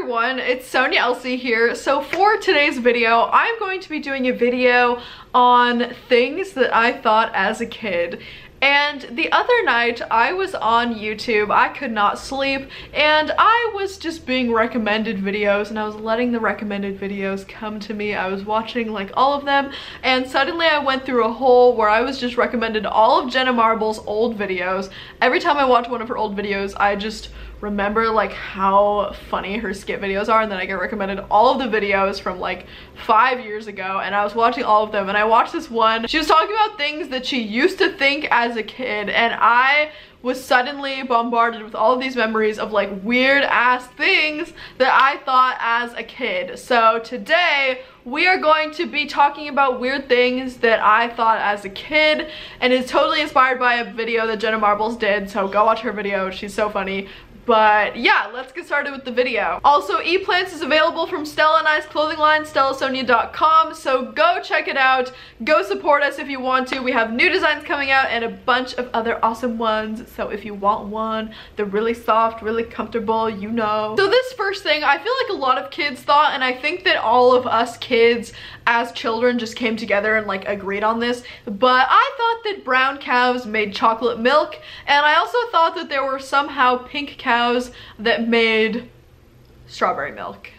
everyone, it's Soniaelsie here. So for today's video, I'm going to be doing a video on things that I thought as a kid. And the other night I was on YouTube, I could not sleep, and I was just being recommended videos and I was letting the recommended videos come to me. I was watching like all of them, and suddenly I went through a hole where I was just recommended all of Jenna Marble's old videos. Every time I watch one of her old videos, I just remember like how funny her skit videos are, and then I get recommended all of the videos from like 5 years ago, and I was watching all of them, and I watched this one. She was talking about things that she used to think as a kid, and I was suddenly bombarded with all of these memories of like weird ass things that I thought as a kid. So today we are going to be talking about weird things that I thought as a kid, and it's totally inspired by a video that Jenna Marbles did, so go watch her video, she's so funny. But yeah, let's get started with the video. Also, ePlants is available from Stella and I's clothing line, stellasonia.com, so go check it out. Go support us if you want to. We have new designs coming out and a bunch of other awesome ones, so if you want one, they're really soft, really comfortable, you know. So this first thing, I feel like a lot of kids thought, and I think that all of us kids as children just came together and like agreed on this, but I thought that brown cows made chocolate milk, and I also thought that there were somehow pink cows that made strawberry milk.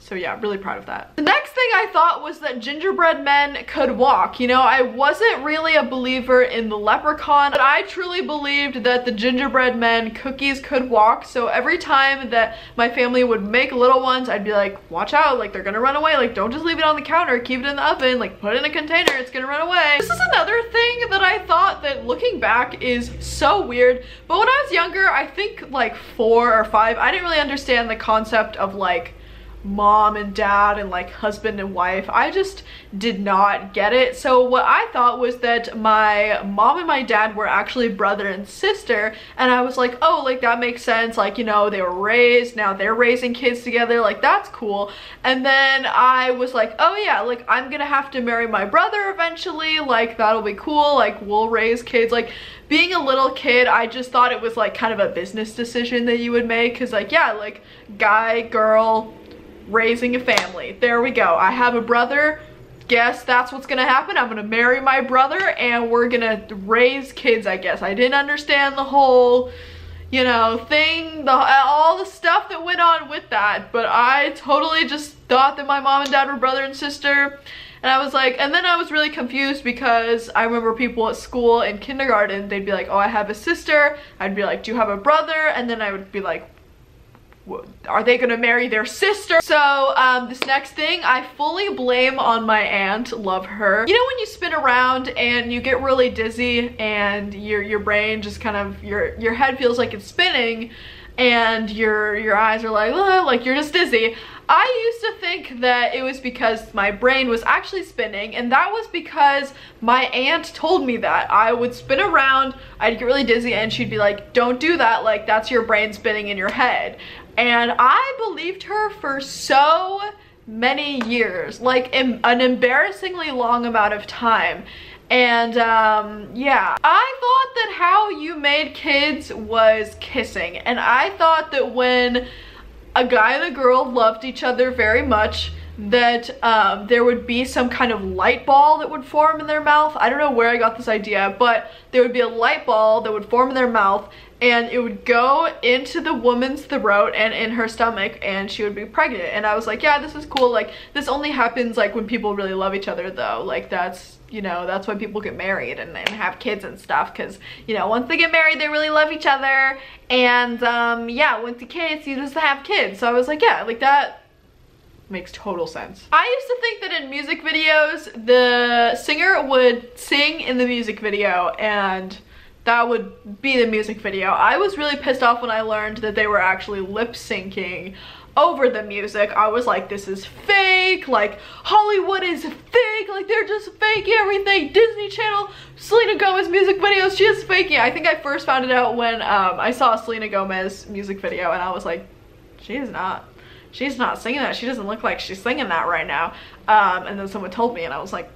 So yeah, really proud of that. The next thing I thought was that gingerbread men could walk. You know, I wasn't really a believer in the leprechaun, but I truly believed that the gingerbread men cookies could walk. So every time that my family would make little ones, I'd be like, watch out, like they're gonna run away, like don't just leave it on the counter, keep it in the oven, like put it in a container, it's gonna run away. This is another thing that I thought that looking back is so weird, but when I was younger, I think like 4 or 5, I didn't really understand the concept of like mom and dad and like husband and wife. I just did not get it. So what I thought was that my mom and my dad were actually brother and sister, and I was like, oh, like that makes sense, like, you know, they were raised, now they're raising kids together, like that's cool. And then I was like, oh yeah, like I'm gonna have to marry my brother eventually, like that'll be cool, like we'll raise kids. Like being a little kid, I just thought it was like kind of a business decision that you would make, because like yeah, like guy, girl, raising a family. There we go. I have a brother. Guess that's what's gonna happen. I'm gonna marry my brother and we're gonna raise kids, I guess. I didn't understand the whole, you know, thing, all the stuff that went on with that, but I totally just thought that my mom and dad were brother and sister. And I was like, and then I was really confused because I remember people at school in kindergarten, they'd be like, oh, I have a sister. I'd be like, do you have a brother? And then I would be like, are they gonna marry their sister? So this next thing I fully blame on my aunt. Love her. You know when you spin around and you get really dizzy and your brain just kind of, your head feels like it's spinning and your eyes are like you're just dizzy. I used to think that it was because my brain was actually spinning, and that was because my aunt told me that. I would spin around, I'd get really dizzy, and she'd be like, don't do that, like that's your brain spinning in your head. And I believed her for so many years, like an embarrassingly long amount of time. And yeah, I thought that how you made kids was kissing, and I thought that when a guy and a girl loved each other very much, that there would be some kind of light ball that would form in their mouth. I don't know where I got this idea, but there would be a light ball that would form in their mouth, and it would go into the woman's throat and in her stomach, and she would be pregnant. And I was like, yeah, this is cool. Like this only happens like when people really love each other though. Like that's, you know, that's why people get married and have kids and stuff, because you know, once they get married they really love each other. And yeah, with the kids you just have kids. So I was like, yeah, like that makes total sense. I used to think that in music videos the singer would sing in the music video and that would be the music video. I was really pissed off when I learned that they were actually lip syncing over the music. I was like, this is fake, like Hollywood is fake, like they're just faking everything. Disney Channel, Selena Gomez music videos, she is faking. I think I first found it out when I saw a Selena Gomez music video, and I was like, she's not singing that. She doesn't look like she's singing that right now. And then someone told me, and I was like,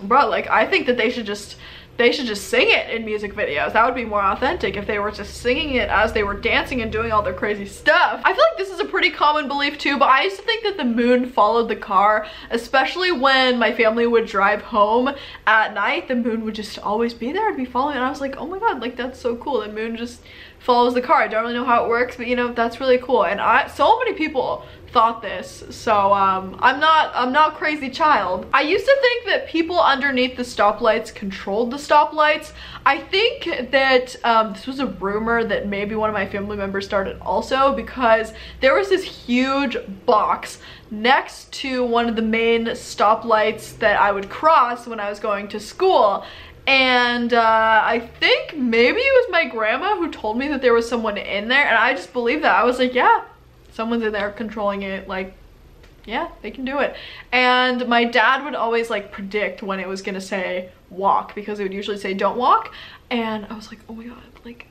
bro, like I think that they should just they should just sing it in music videos. That would be more authentic if they were just singing it as they were dancing and doing all their crazy stuff. I feel like this is a pretty common belief too, but I used to think that the moon followed the car, especially when my family would drive home at night. The moon would just always be there and be following, and I was like, oh my god, like that's so cool. The moon just follows the car. I don't really know how it works, but you know, that's really cool. And so many people thought this, so I'm not crazy child. I used to think that people underneath the stoplights controlled the stoplights. I think that this was a rumor that maybe one of my family members started also, because there was this huge box next to one of the main stoplights that I would cross when I was going to school. And I think maybe it was my grandma who told me that there was someone in there, and I just believed that. I was like, yeah, someone's in there controlling it, like, yeah, they can do it. And my dad would always like predict when it was gonna say walk, because it would usually say don't walk. And I was like, oh my god, like,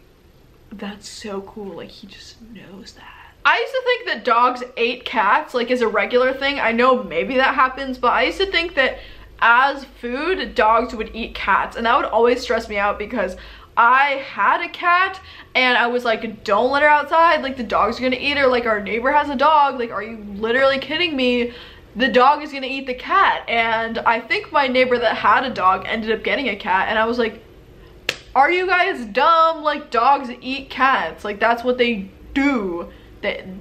that's so cool, like he just knows that. I used to think that dogs ate cats, like, is a regular thing. I know maybe that happens, but I used to think that as food, dogs would eat cats, and that would always stress me out because I had a cat and I was like, don't let her outside, like the dog's gonna eat her, like our neighbor has a dog, like are you literally kidding me? The dog is gonna eat the cat. And I think my neighbor that had a dog ended up getting a cat, and I was like, are you guys dumb? Like dogs eat cats, like that's what they do.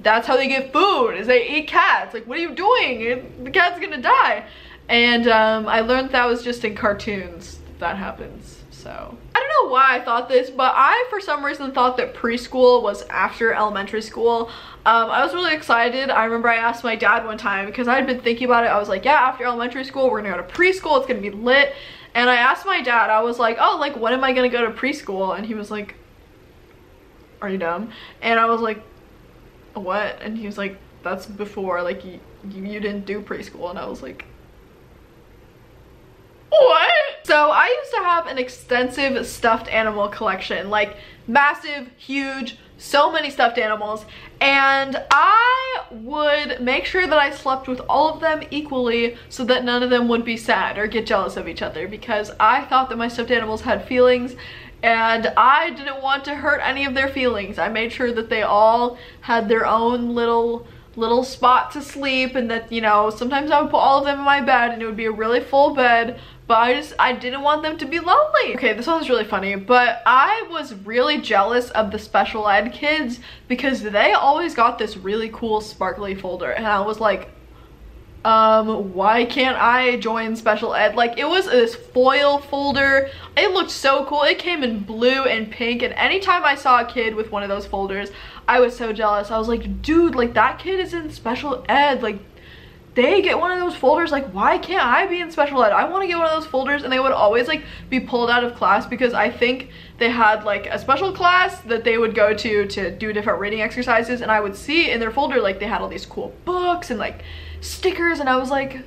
That's how they get food, is they eat cats. Like what are you doing? The cat's gonna die. And I learned that was just in cartoons that happens. So I don't know why I thought this, but I for some reason thought that preschool was after elementary school. I was really excited. I remember I asked my dad one time, because I had been thinking about it. I was like, yeah, after elementary school we're gonna go to preschool, it's gonna be lit. And I asked my dad, I was like, oh, like when am I gonna go to preschool? And he was like, are you dumb? And I was like, what? And he was like, that's before, like you didn't do preschool. And I was like, what? So I used to have an extensive stuffed animal collection, like massive, huge, so many stuffed animals, and I would make sure that I slept with all of them equally so that none of them would be sad or get jealous of each other, because I thought that my stuffed animals had feelings and I didn't want to hurt any of their feelings. I made sure that they all had their own little spot to sleep, and that, you know, sometimes I would put all of them in my bed and it would be a really full bed, but I didn't want them to be lonely. Okay, this one was really funny, but I was really jealous of the special ed kids because they always got this really cool sparkly folder, and I was like, why can't I join special ed? Like, it was this foil folder. It looked so cool. It came in blue and pink, and anytime I saw a kid with one of those folders, I was so jealous. I was like, dude, like that kid is in special ed, like they get one of those folders, like why can't I be in special ed? I want to get one of those folders. And they would always like be pulled out of class because I think they had like a special class that they would go to do different reading exercises, and I would see in their folder like they had all these cool books and like stickers, and I was like,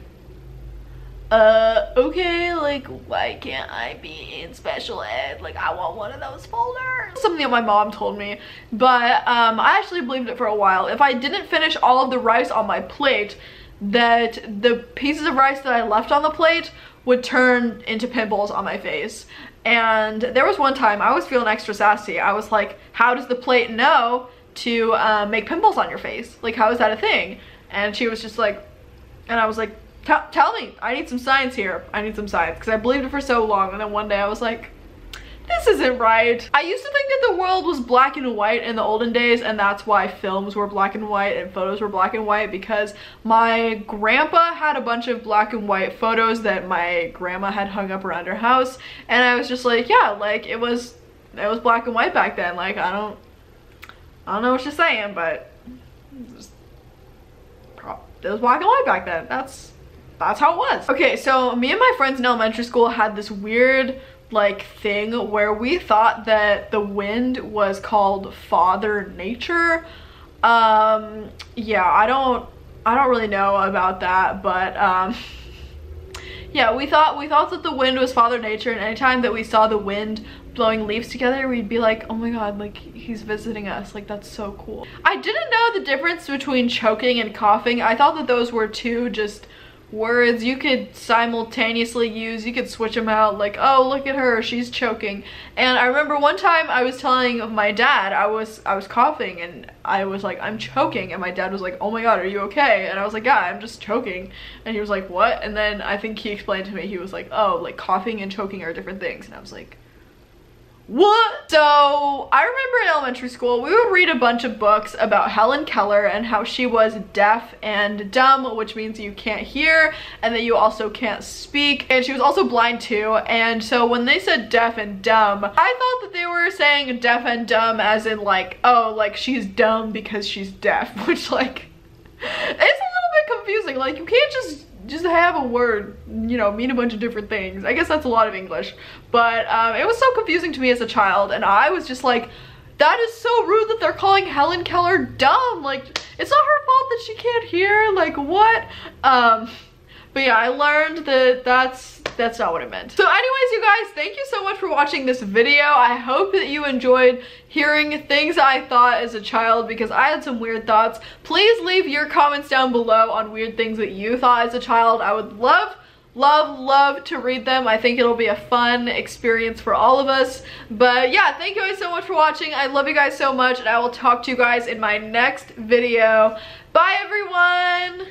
okay, like why can't I be in special ed? Like I want one of those folders. Something that my mom told me, but I actually believed it for a while. If I didn't finish all of the rice on my plate, that the pieces of rice that I left on the plate would turn into pimples on my face. And there was one time I was feeling extra sassy. I was like, how does the plate know to make pimples on your face? Like, how is that a thing? And she was just like, and I was like, tell me, I need some science here. I need some science, because I believed it for so long, and then one day I was like, this isn't right. I used to think that the world was black and white in the olden days, and that's why films were black and white and photos were black and white, because my grandpa had a bunch of black and white photos that my grandma had hung up around her house, and I was just like, yeah, like it was black and white back then. Like I don't know what you're saying, but it was black and white back then. That's how it was. Okay, so me and my friends in elementary school had this weird like thing where we thought that the wind was called Father Nature. Yeah, I don't really know about that, but yeah, we thought that the wind was Father Nature, and anytime that we saw the wind blowing leaves together, we'd be like, oh my god, like he's visiting us, like that's so cool. I didn't know the difference between choking and coughing. I thought that those were two just words you could simultaneously use. You could switch them out, like, oh, look at her, she's choking. And I remember one time I was telling my dad I was coughing, and I was like, I'm choking, and my dad was like, oh my god, are you okay? And I was like, yeah, I'm just choking. And he was like, what? And then I think he explained to me, he was like, oh, like coughing and choking are different things. And I was like, what? So I remember in elementary school we would read a bunch of books about Helen Keller and how she was deaf and dumb, which means you can't hear and that you also can't speak, and she was also blind too. And so when they said deaf and dumb, I thought that they were saying deaf and dumb as in like, oh, like she's dumb because she's deaf, which like it's a little bit confusing. Like you can't just have a word, you know, mean a bunch of different things. I guess that's a lot of English, but it was so confusing to me as a child, and I was just like, that is so rude that they're calling Helen Keller dumb. Like, it's not her fault that she can't hear, like what? But yeah, I learned that that's not what it meant. So anyways, you guys, thank you so much for watching this video. I hope that you enjoyed hearing things I thought as a child, because I had some weird thoughts. Please leave your comments down below on weird things that you thought as a child. I would love to read them. I think it'll be a fun experience for all of us. But yeah, thank you guys so much for watching. I love you guys so much, and I will talk to you guys in my next video. Bye everyone!